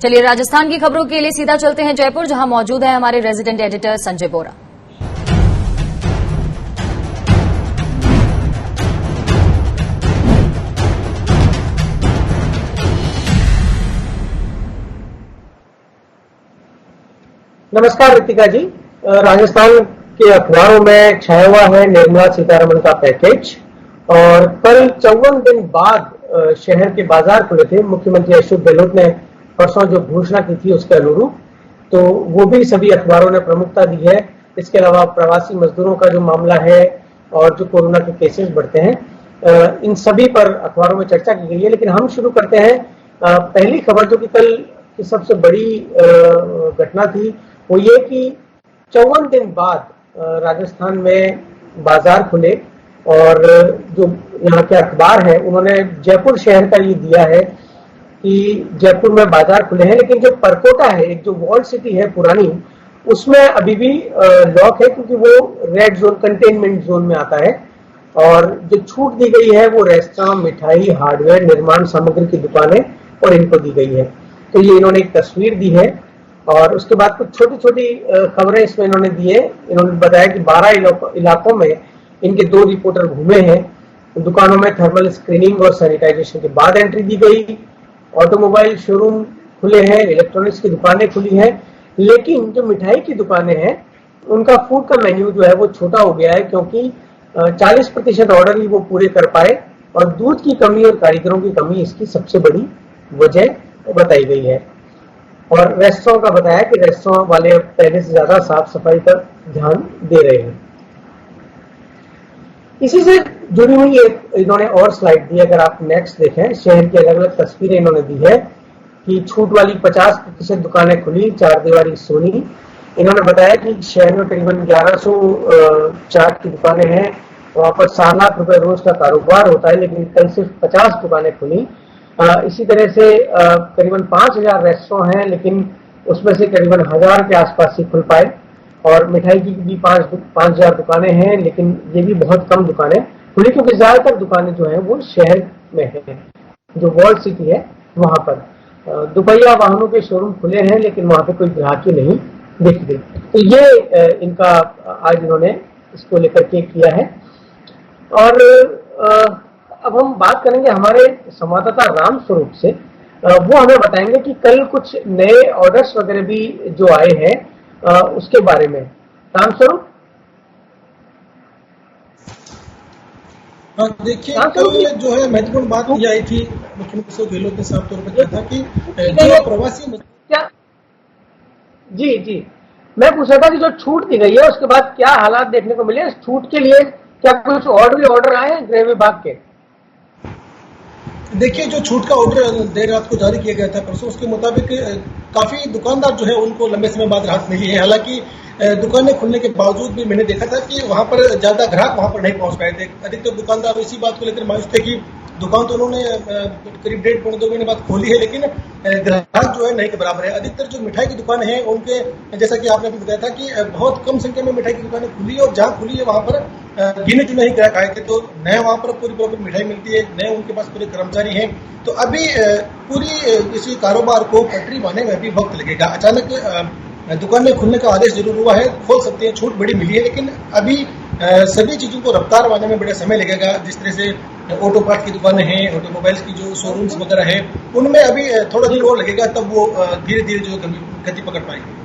चलिए राजस्थान की खबरों के लिए सीधा चलते हैं जयपुर, जहां मौजूद है हमारे रेजिडेंट एडिटर संजय बोरा। नमस्कार रितिका जी। राजस्थान के अखबारों में छाया हुआ है निर्मला सीतारमण का पैकेज और कल 54 दिन बाद शहर के बाजार खुले थे। मुख्यमंत्री अशोक गहलोत ने परसों जो घोषणा की थी उसके अनुरूप, तो वो भी सभी अखबारों ने प्रमुखता दी है। इसके अलावा प्रवासी मजदूरों का जो मामला है और जो कोरोना के केसेस बढ़ते हैं, इन सभी पर अखबारों में चर्चा की गई है। लेकिन हम शुरू करते हैं पहली खबर, जो कि कल की सबसे बड़ी घटना थी, वो ये कि 54 दिन बाद राजस्थान में बाजार खुले और जो यहाँ के अखबार है उन्होंने जयपुर शहर का ये दिया है कि जयपुर में बाजार खुले हैं, लेकिन जो परकोटा है, एक जो वॉल सिटी है पुरानी, उसमें अभी भी लॉक है क्योंकि वो रेड जोन, कंटेनमेंट जोन में आता है। और जो छूट दी गई है वो रेस्टोरेंट, मिठाई, हार्डवेयर, निर्माण सामग्री की दुकानें और इनको दी गई है। तो ये इन्होंने एक तस्वीर दी है और उसके बाद कुछ छोटी छोटी खबरें इसमें इन्होंने दी है। इन्होंने बताया कि 12 इलाकों में इनके 2 रिपोर्टर घूमे हैं। दुकानों में थर्मल स्क्रीनिंग और सैनिटाइजेशन के बाद एंट्री दी गई। ऑटोमोबाइल शोरूम खुले हैं, इलेक्ट्रॉनिक्स की दुकानें खुली हैं, लेकिन जो मिठाई की दुकानें हैं उनका फूड का मेन्यू जो है वो छोटा हो गया है, क्योंकि 40% ऑर्डर ही वो पूरे कर पाए और दूध की कमी और कारीगरों की कमी इसकी सबसे बड़ी वजह बताई गई है। और रेस्टोरेंट का बताया कि रेस्टोरेंट वाले पहले से ज्यादा साफ सफाई पर ध्यान दे रहे हैं। इसी से जुड़ी हुई एक इन्होंने और स्लाइड दी, अगर आप नेक्स्ट देखें, शहर की अलग अलग तस्वीरें इन्होंने दी है कि छूट वाली 50% दुकानें खुली, 4 दीवारी सोनी। इन्होंने बताया कि शहर में करीबन 1100 चाट की दुकानें हैं, वहां पर 7 लाख रुपए रोज का कारोबार होता है, लेकिन कल सिर्फ 50 दुकानें खुली। इसी तरह से करीबन 5000 रेस्टोरेंट हैं, लेकिन उसमें से करीबन 1000 के आसपास ही खुल पाए। और मिठाई की भी 5000 दुकानें हैं, लेकिन ये भी बहुत कम दुकानें खुली, क्योंकि ज्यादातर दुकानें जो है वो शहर में है, जो वॉल सिटी है वहां पर। दुपहिया वाहनों के शोरूम खुले हैं, लेकिन वहां पे कोई ग्राहकी नहीं दिख रही। तो ये इनका आज इन्होंने इसको लेकर के किया है। और अब हम बात करेंगे हमारे संवाददाता राम स्वरूप से। वो हमें बताएंगे कि कल कुछ नए ऑर्डर्स वगैरह भी जो आए हैं उसके बारे में। राम स्वरूप। देखिए, कल जो है महत्वपूर्ण बात ये आई थी, मुख्यमंत्री अशोक गहलोत ने साफ तौर पर कहा था कि जो प्रवासी क्या जी मैं पूछ रहा था कि जो छूट दी गई है उसके बाद क्या हालात देखने को मिले। इस छूट के लिए क्या कुछ और भी ऑर्डर आए हैं गृह विभाग के? देखिए, जो छूट का ऑर्डर देर रात को जारी किया गया था परसों, उसके मुताबिक काफी दुकानदार जो है उनको लंबे समय बाद राहत मिली है। हालांकि दुकानें खुलने के बावजूद भी मैंने देखा था कि वहां पर ज्यादा ग्राहक वहां पर नहीं पहुंच पाए थे। अधिकतर दुकानदार इसी बात को लेकर मायूस थे कि दुकान तो उन्होंने करीब 1.5-2 महीने बाद खोली है, लेकिन ग्राहक जो है नहीं के बराबर है। अधिकतर जो मिठाई की दुकानें हैं उनके, जैसा कि आपने भी बताया था कि बहुत कम संख्या में मिठाई की दुकानें खुली है और जहां खुली है वहां पर गिने चुने ही ग्राहक आए थे। तो नए वहां पर पूरी प्रॉपर मिठाई मिलती है, नए उनके पास पूरे कर्मचारी हैं। तो अभी पूरी इसी कारोबार को पटरी बांधने में भी वक्त लगेगा। अचानक दुकानें खुलने का आदेश जरूर हुआ है, खोल सकते हैं, छूट बड़ी मिली है, लेकिन अभी सभी चीजों को रफ्तार बनाने में बड़ा समय लगेगा। जिस तरह से ऑटो पार्ट्स की दुकानें हैं, ऑटोमोबाइल्स की जो शोरूम्स वगैरह है, उनमें अभी थोड़ा दिन और लगेगा, तब वो धीरे धीरे जो गति पकड़ पाएंगे।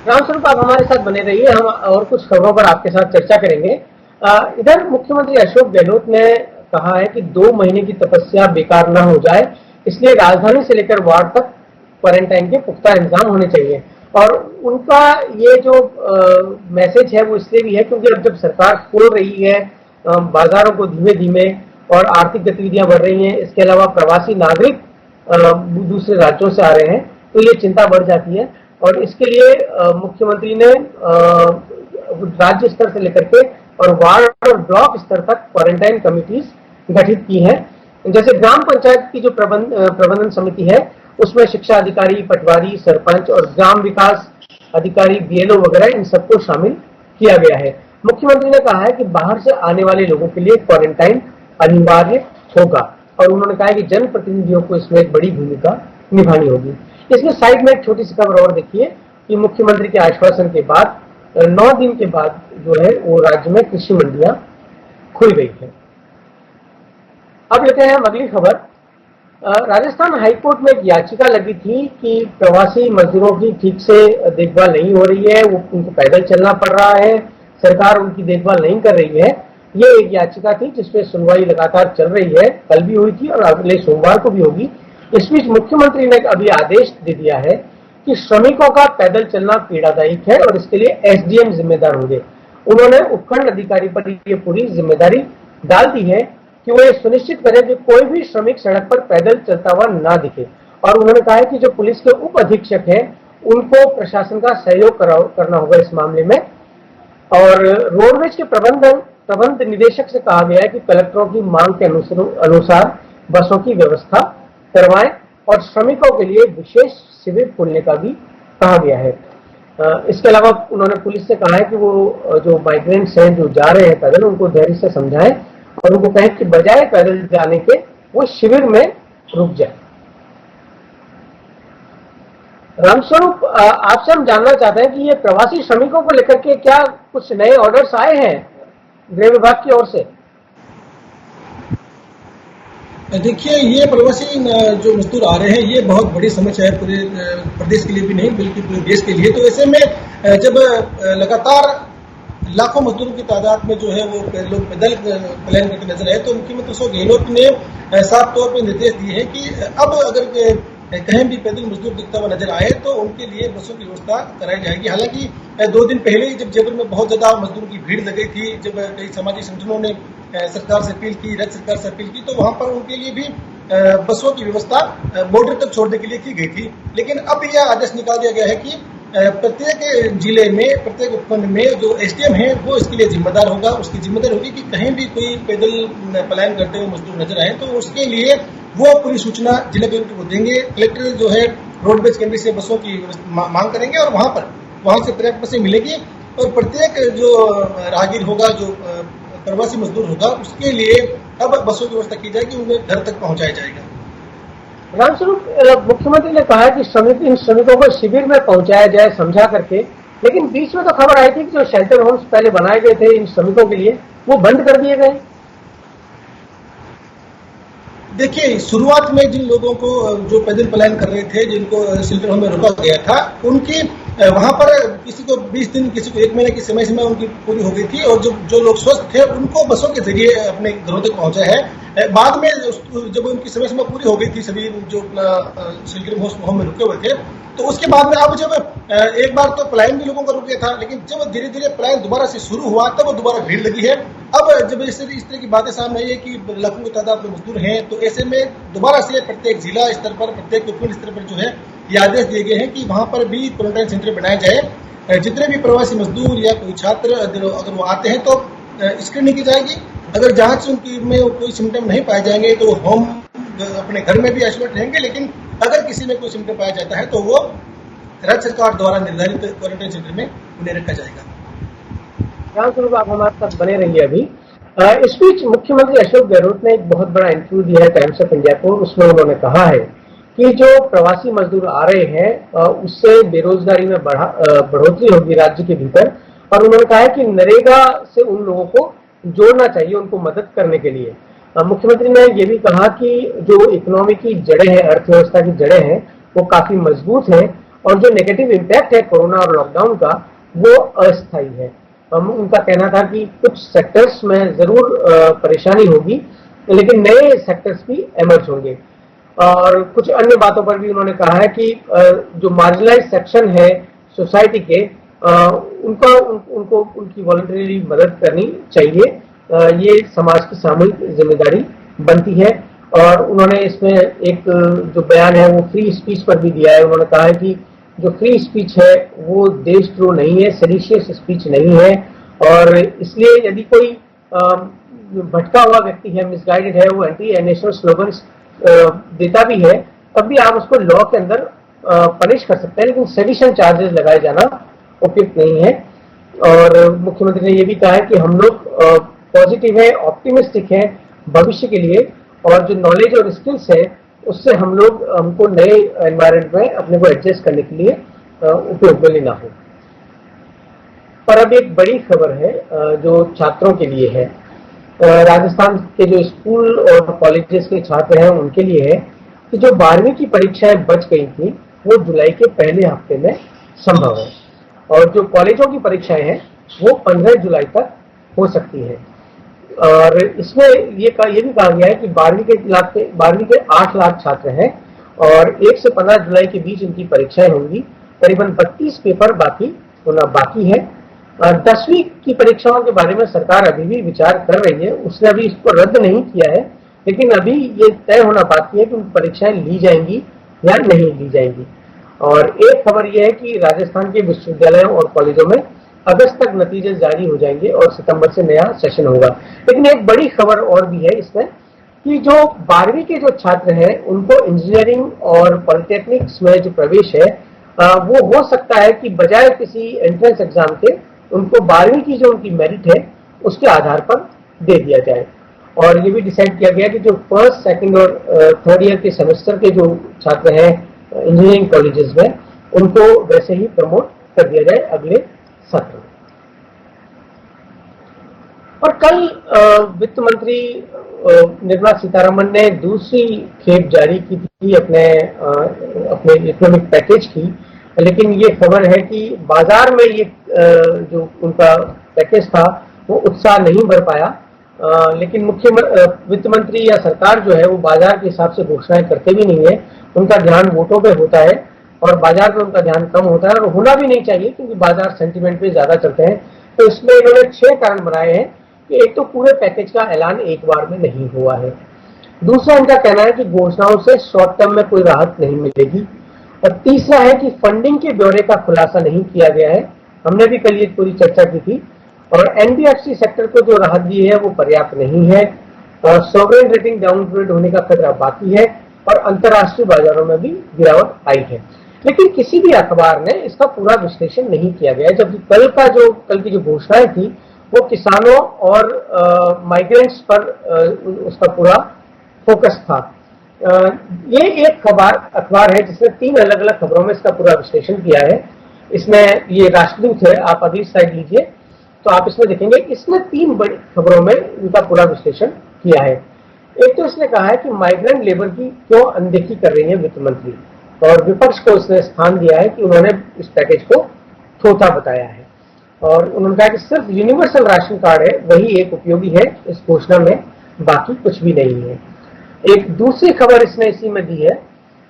रामस्वरूप, आप हमारे साथ बने रहिए, हम और कुछ खबरों पर आपके साथ चर्चा करेंगे। इधर मुख्यमंत्री अशोक गहलोत ने कहा है कि 2 महीने की तपस्या बेकार न हो जाए, इसलिए राजधानी से लेकर वार्ड तक क्वारंटाइन के पुख्ता इंतजाम होने चाहिए। और उनका ये जो मैसेज है वो इसलिए भी है क्योंकि अब जब सरकार खोल रही है बाजारों को धीमे धीमे और आर्थिक गतिविधियां बढ़ रही हैं, इसके अलावा प्रवासी नागरिक दूसरे राज्यों से आ रहे हैं, तो ये चिंता बढ़ जाती है। और इसके लिए मुख्यमंत्री ने राज्य स्तर से लेकर के और वार्ड और ब्लॉक स्तर तक क्वारंटाइन कमिटीज गठित की हैं। जैसे ग्राम पंचायत की जो प्रबंधन समिति है उसमें शिक्षा अधिकारी, पटवारी, सरपंच और ग्राम विकास अधिकारी, बीएलओ वगैरह, इन सबको शामिल किया गया है। मुख्यमंत्री ने कहा है कि बाहर से आने वाले लोगों के लिए क्वारंटाइन अनिवार्य होगा और उन्होंने कहा है कि जनप्रतिनिधियों को इसमें एक बड़ी भूमिका निभानी होगी। इसमें साइड में एक छोटी सी खबर और देखिए कि मुख्यमंत्री के आश्वासन के बाद 9 दिन के बाद जो है वो राज्य में कृषि मंडियां खुल गई है। अब लेते हैं हम अगली खबर। राजस्थान हाईकोर्ट में एक याचिका लगी थी कि प्रवासी मजदूरों की ठीक से देखभाल नहीं हो रही है, वो उनको पैदल चलना पड़ रहा है, सरकार उनकी देखभाल नहीं कर रही है। ये एक याचिका थी जिसपे सुनवाई लगातार चल रही है, कल भी हुई थी और अगले सोमवार को भी होगी। इस बीच मुख्यमंत्री ने अभी आदेश दे दिया है कि श्रमिकों का पैदल चलना पीड़ादायक है और इसके लिए एसडीएम जिम्मेदार होंगे। उन्होंने उपखंड अधिकारी पर ये पूरी जिम्मेदारी डाल दी है कि वो ये सुनिश्चित करें कि कोई भी श्रमिक सड़क पर पैदल चलता हुआ ना दिखे। और उन्होंने कहा है कि जो पुलिस के उप अधीक्षक हैं उनको प्रशासन का सहयोग करना होगा इस मामले में। और रोडवेज के प्रबंध निदेशक से कहा गया है कि कलेक्टरों की मांग के अनुसार बसों की व्यवस्था करवाएं और श्रमिकों के लिए विशेष शिविर खोलने का भी कहा गया है। इसके अलावा उन्होंने पुलिस से कहा है कि वो जो माइग्रेंट्स हैं जो जा रहे हैं पैदल उनको धैर्य से समझाएं और उनको कहें कि बजाय पैदल जाने के वो शिविर में रुक जाए। रामस्वरूप, आपसे हम जानना चाहते हैं कि ये प्रवासी श्रमिकों को लेकर के क्या कुछ नए ऑर्डर्स आए हैं गृह विभाग की ओर से? देखिए, ये प्रवासी जो मजदूर आ रहे हैं ये बहुत बड़ी समस्या है पूरे प्रदेश के लिए भी नहीं बल्कि पूरे देश के लिए। तो ऐसे में जब लगातार लाखों मजदूरों की तादाद में जो है वो लोग पैदल प्लान करके नजर आए तो मुख्यमंत्री अशोक गहलोत ने साफ तौर पर निर्देश दिए हैं कि अब अगर कहीं भी पैदल मजदूर दिखता हुआ नजर आए तो उनके लिए बसों की व्यवस्था कराई जाएगी। हालांकि 2 दिन पहले ही जब जयपुर में बहुत ज्यादा मजदूरों की भीड़ लगी थी, जब कई सामाजिक संगठनों ने सरकार से अपील की, राज्य सरकार से अपील की, तो वहां पर उनके लिए भी बसों की व्यवस्था बॉर्डर तक छोड़ने के लिए की गई थी। लेकिन अब यह आदेश निकाल दिया गया है कि प्रत्येक जिले में, प्रत्येक उपखंड में जो एसडीएम है वो इसके लिए जिम्मेदार होगा। उसकी जिम्मेदारी होगी कि कहीं भी कोई पैदल पलायन करते हुए मजदूर नजर आए तो उसके लिए वो पूरी सूचना जिला कलेक्टर को देंगे। कलेक्टर जो है रोडवेज केंद्र से बसों की मांग करेंगे और वहां से पर्याप्त बसें मिलेगी और प्रत्येक जो राहगीर होगा, जो प्रवासी मजदूर होगा, उसके लिए अब बसों की व्यवस्था की जाएगी, उन्हें घर तक पहुंचाया जाएगा। रामस्वरूप, मुख्यमंत्री ने कहा है कि इन श्रमिकों को शिविर में पहुंचाया जाए समझा करके, लेकिन बीच में तो खबर आई थी कि जो शेल्टर होम्स पहले बनाए गए थे इन श्रमिकों के लिए वो बंद कर दिए गए। देखिए, शुरुआत में जिन लोगों को जो पैदल पलायन कर रहे थे, जिनको शेल्टर होम में रोका गया था, उनकी वहां पर किसी को 20 दिन, किसी को 1 महीने की समय सीमा उनकी पूरी हो गई थी और जो लोग स्वस्थ थे उनको बसों के जरिए अपने घरों तक पहुंचा है। बाद में जब उनकी समय सीमा पूरी हो गई थी, सभी जो शेल्टर होम में रुके हुए थे, तो उसके बाद में अब जब एक बार तो पलायन भी लोगों का रुक गया था, लेकिन जब धीरे धीरे पलायन दोबारा से शुरू हुआ तब दोबारा भीड़ लगी है। अब जब इस तरह की बातें सामने आई है कि लाखों की तादाद में मजदूर हैं, तो ऐसे में दोबारा से प्रत्येक जिला स्तर पर, प्रत्येक उपखंड स्तर पर जो है ये आदेश दिए गए हैं कि वहां पर भी क्वारंटाइन सेंटर बनाया जाए। जितने भी प्रवासी मजदूर या कोई छात्र अगर वो आते हैं तो स्क्रीनिंग की जाएगी। अगर जांच उनकी में कोई सिम्टम नहीं पाए जाएंगे तो होम अपने घर में भी आइसोलेट रहेंगे, लेकिन अगर किसी में कोई सिम्टम पाया जाता है तो वो राज्य सरकार द्वारा निर्धारित क्वारंटाइन सेंटर में उन्हें रखा जाएगा। रामस्वरूप, आप हमारे साथ बने रहिए। अभी इस बीच मुख्यमंत्री अशोक गहलोत ने एक बहुत बड़ा इंटरव्यू दिया है टाइम्स ऑफ इंडिया को। उसमें उन्होंने कहा है कि जो प्रवासी मजदूर आ रहे हैं उससे बेरोजगारी में बढ़ोतरी होगी राज्य के भीतर, और उन्होंने कहा है कि नरेगा से उन लोगों को जोड़ना चाहिए उनको मदद करने के लिए। मुख्यमंत्री ने यह भी कहा कि जो इकोनॉमी की जड़ें हैं, अर्थव्यवस्था की जड़ें हैं, वो काफी मजबूत हैं और जो नेगेटिव इम्पैक्ट है कोरोना और लॉकडाउन का वो अस्थायी है। उनका कहना था कि कुछ सेक्टर्स में जरूर परेशानी होगी, लेकिन नए सेक्टर्स भी एमर्ज होंगे। और कुछ अन्य बातों पर भी उन्होंने कहा है कि जो मार्जिनलाइज सेक्शन है सोसाइटी के, उनको उनकी वॉलंटरी मदद करनी चाहिए। ये समाज की सामूहिक जिम्मेदारी बनती है। और उन्होंने इसमें एक जो बयान है वो फ्री स्पीच पर भी दिया है। उन्होंने कहा है कि जो फ्री स्पीच है वो देशद्रोह नहीं है, सेडिशियस स्पीच नहीं है, और इसलिए यदि कोई भटका हुआ व्यक्ति है, मिसगाइडेड है, वो एंटी नेशनल स्लोगन्स देता भी है, तब भी आप उसको लॉ के अंदर पनिश कर सकते हैं, लेकिन सेडिशन चार्जेस लगाए जाना उपयुक्त नहीं है। और मुख्यमंत्री ने यह भी कहा है कि हम लोग पॉजिटिव है, ऑप्टिमिस्टिक है भविष्य के लिए, और जो नॉलेज और स्किल्स है उससे हमको नए एनवायरनमेंट में अपने को एडजस्ट करने के लिए उपयोग में लेना हो। पर अब एक बड़ी खबर है जो छात्रों के लिए है, राजस्थान के जो स्कूल और कॉलेजेस के छात्र हैं उनके लिए है कि जो 12वीं की परीक्षाएं बच गई थी वो जुलाई के पहले हफ्ते में संभव है, और जो कॉलेजों की परीक्षाएं हैं वो 15 जुलाई तक हो सकती है। और इसमें ये भी कहा गया है कि 12वीं के 8 लाख छात्र हैं और 1 से 15 जुलाई के बीच इनकी परीक्षाएं होंगी। करीबन 32 पेपर बाकी है। 10वीं की परीक्षाओं के बारे में सरकार अभी भी विचार कर रही है, उसने अभी इसको रद्द नहीं किया है, लेकिन अभी ये तय होना बाकी है कि उन परीक्षाएं ली जाएंगी या नहीं ली जाएंगी। और एक खबर यह है कि राजस्थान के विश्वविद्यालयों और कॉलेजों में अगस्त तक नतीजे जारी हो जाएंगे और सितंबर से नया सेशन होगा। लेकिन एक बड़ी खबर और भी है इसमें कि जो 12वीं के जो छात्र हैं उनको इंजीनियरिंग और पॉलिटेक्निक्स में जो प्रवेश है वो हो सकता है कि बजाय किसी एंट्रेंस एग्जाम के उनको 12वीं की जो उनकी मेरिट है उसके आधार पर दे दिया जाए। और ये भी डिसाइड किया गया कि जो फर्स्ट, सेकंड और थर्ड ईयर के सेमेस्टर के जो छात्र हैं इंजीनियरिंग कॉलेजेस में उनको वैसे ही प्रमोट कर दिया जाए अगले सत्र में। और कल वित्त मंत्री निर्मला सीतारमण ने दूसरी खेप जारी की थी अपने इकोनॉमिक पैकेज की, लेकिन ये खबर है कि बाजार में ये जो उनका पैकेज था वो उत्साह नहीं बढ़ पाया। लेकिन वित्त मंत्री या सरकार जो है वो बाजार के हिसाब से घोषणाएं करते भी नहीं है, उनका ध्यान वोटों पे होता है और बाजार पे उनका ध्यान कम होता है, और होना भी नहीं चाहिए क्योंकि बाजार सेंटिमेंट पे ज्यादा चलते हैं। तो इसमें इन्होंने 6 कारण बनाए हैं कि एक तो पूरे पैकेज का ऐलान एक बार में नहीं हुआ है, दूसरा इनका कहना है कि घोषणाओं से शॉर्ट टर्म में कोई राहत नहीं मिलेगी, और तीसरा है कि फंडिंग के ब्यौरे का खुलासा नहीं किया गया है। हमने भी कल ये पूरी चर्चा की थी। और एनबीएफसी सेक्टर को जो राहत दी है वो पर्याप्त नहीं है, और सॉवरेन रेटिंग डाउनग्रेड होने का खतरा बाकी है, और अंतर्राष्ट्रीय बाजारों में भी गिरावट आई है। लेकिन किसी भी अखबार ने इसका पूरा विश्लेषण नहीं किया गया, जबकि कल की जो घोषणाएं थी वो किसानों और माइग्रेंट्स पर उसका पूरा फोकस था। ये एक अखबार है जिसने 3 अलग अलग खबरों में इसका पूरा विश्लेषण किया है। इसमें ये राष्ट्रदूत है, आप अगली स्लाइड लीजिए तो आप इसमें देखेंगे इसने 3 बड़ी खबरों में इनका पूरा विश्लेषण किया है। एक तो इसने कहा है कि माइग्रेंट लेबर की क्यों अनदेखी कर रही है वित्त मंत्री, और विपक्ष को इसने स्थान दिया है कि उन्होंने इस पैकेज को थोथा बताया है, और उन्होंने कहा कि सिर्फ यूनिवर्सल राशन कार्ड है वही एक उपयोगी है इस घोषणा में, बाकी कुछ भी नहीं है। एक दूसरी खबर इसने इसी में दी है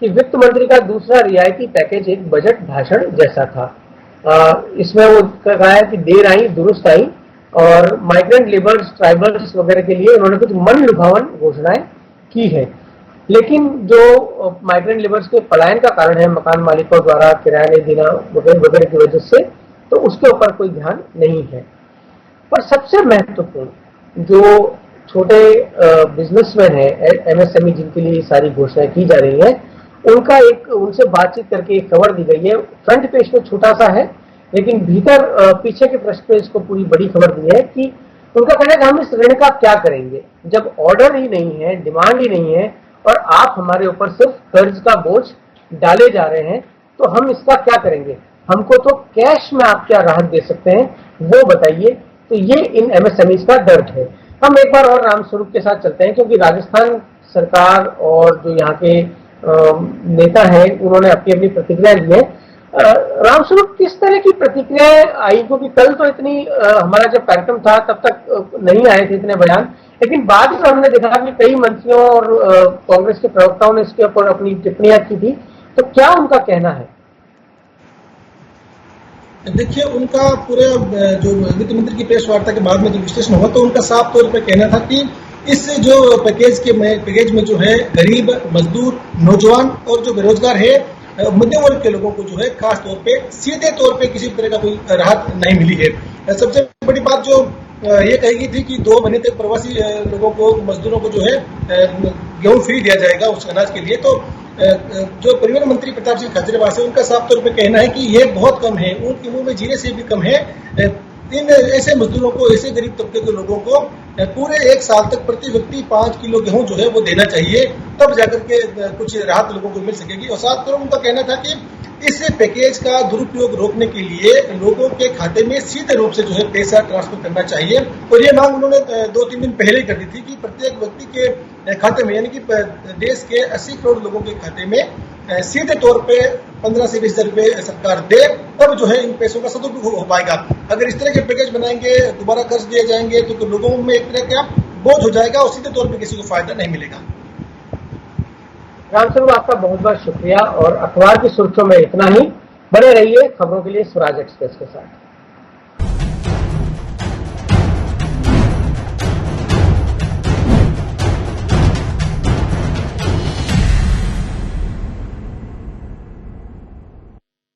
कि वित्त मंत्री का दूसरा रियायती पैकेज एक बजट भाषण जैसा था। इसमें वो कहा है कि देर आई दुरुस्त आई, और माइग्रेंट लेबर्स, ट्राइबल्स वगैरह के लिए उन्होंने कुछ मन लुभावन घोषणाएं की है, लेकिन जो माइग्रेंट लेबर्स के पलायन का कारण है मकान मालिकों द्वारा किराया नहीं देना वगैरह की वजह से, तो उसके ऊपर कोई ध्यान नहीं है। पर सबसे महत्वपूर्ण जो छोटे बिजनेसमैन है, एमएसएमई, जिनके लिए सारी घोषणाएं की जा रही है, उनसे बातचीत करके एक खबर दी गई है। फ्रंट पेज पे छोटा सा है, लेकिन भीतर पीछे के पृष्ठ पे इसको पूरी बड़ी खबर दी है कि उनका कहना है कि हम इस ऋण का क्या करेंगे जब ऑर्डर ही नहीं है, डिमांड ही नहीं है, और आप हमारे ऊपर सिर्फ कर्ज का बोझ डाले जा रहे हैं, तो हम इसका क्या करेंगे? हमको तो कैश में आप क्या राहत दे सकते हैं वो बताइए। तो ये इन एमएसएमईज का दर्द है। हम एक बार और रामस्वरूप के साथ चलते हैं, क्योंकि राजस्थान सरकार और जो यहाँ के नेता हैं उन्होंने अपनी अपनी प्रतिक्रिया दी है। रामस्वरूप, किस तरह की प्रतिक्रियाएं आई? क्योंकि कल तो इतनी हमारा जब कार्यक्रम था तब तक नहीं आए थे इतने बयान, लेकिन बाद में हमने देखा कि कई मंत्रियों और कांग्रेस के प्रवक्ताओं ने इसके ऊपर अपनी टिप्पणियां की थी। तो क्या उनका कहना है? देखिए, उनका पूरे जो वित्त मंत्री की प्रेस वार्ता के बाद में जो विश्लेषण हुआ, तो उनका साफ तौर पर कहना था कि इस जो पैकेज में जो है गरीब, मजदूर, नौजवान और जो बेरोजगार है, मध्यम वर्ग के लोगों को जो है खास तौर पे सीधे तौर पे किसी तरह का कोई राहत नहीं मिली है। सबसे बड़ी बात जो ये कही गई थी कि 2 महीने तक प्रवासी लोगों को, मजदूरों को जो है गेहूं फ्री दिया जाएगा उस अनाज के लिए। तो जो परिवहन मंत्री प्रताप सिंह खाचरियावास है, उनका साफ तौर पे कहना है कि ये बहुत कम है, उनके मुंह में जीने से भी कम है। इन ऐसे मजदूरों को, ऐसे गरीब तबके के लोगों को पूरे 1 साल तक प्रति व्यक्ति 5 किलो गेहूं जो है वो देना चाहिए, तब जाकर के कुछ राहत लोगों को मिल सकेगी। और साथ में उनका कहना था कि इस पैकेज का दुरुपयोग रोकने के लिए लोगों के खाते में सीधे रूप से जो है पैसा ट्रांसफर करना चाहिए। और ये मांग उन्होंने 2-3 दिन पहले कर दी थी कि प्रत्येक व्यक्ति के खाते में, यानी कि देश के 80 करोड़ लोगों के खाते में सीधे तौर पे 15 से 20 हजार रुपए सरकार दे, तब जो है इन पैसों का सदुपयोग हो पाएगा। अगर इस तरह के पैकेज बनाएंगे, दोबारा कर्ज दिए जाएंगे, तो लोगों में एक तरह का बोझ हो जाएगा और सीधे तौर पे किसी को फायदा नहीं मिलेगा। रामस्वरूप, आपका बहुत बहुत शुक्रिया और अखबार की सुर्खियों में इतना ही। बने रहिए खबरों के लिए स्वराज एक्सप्रेस के साथ।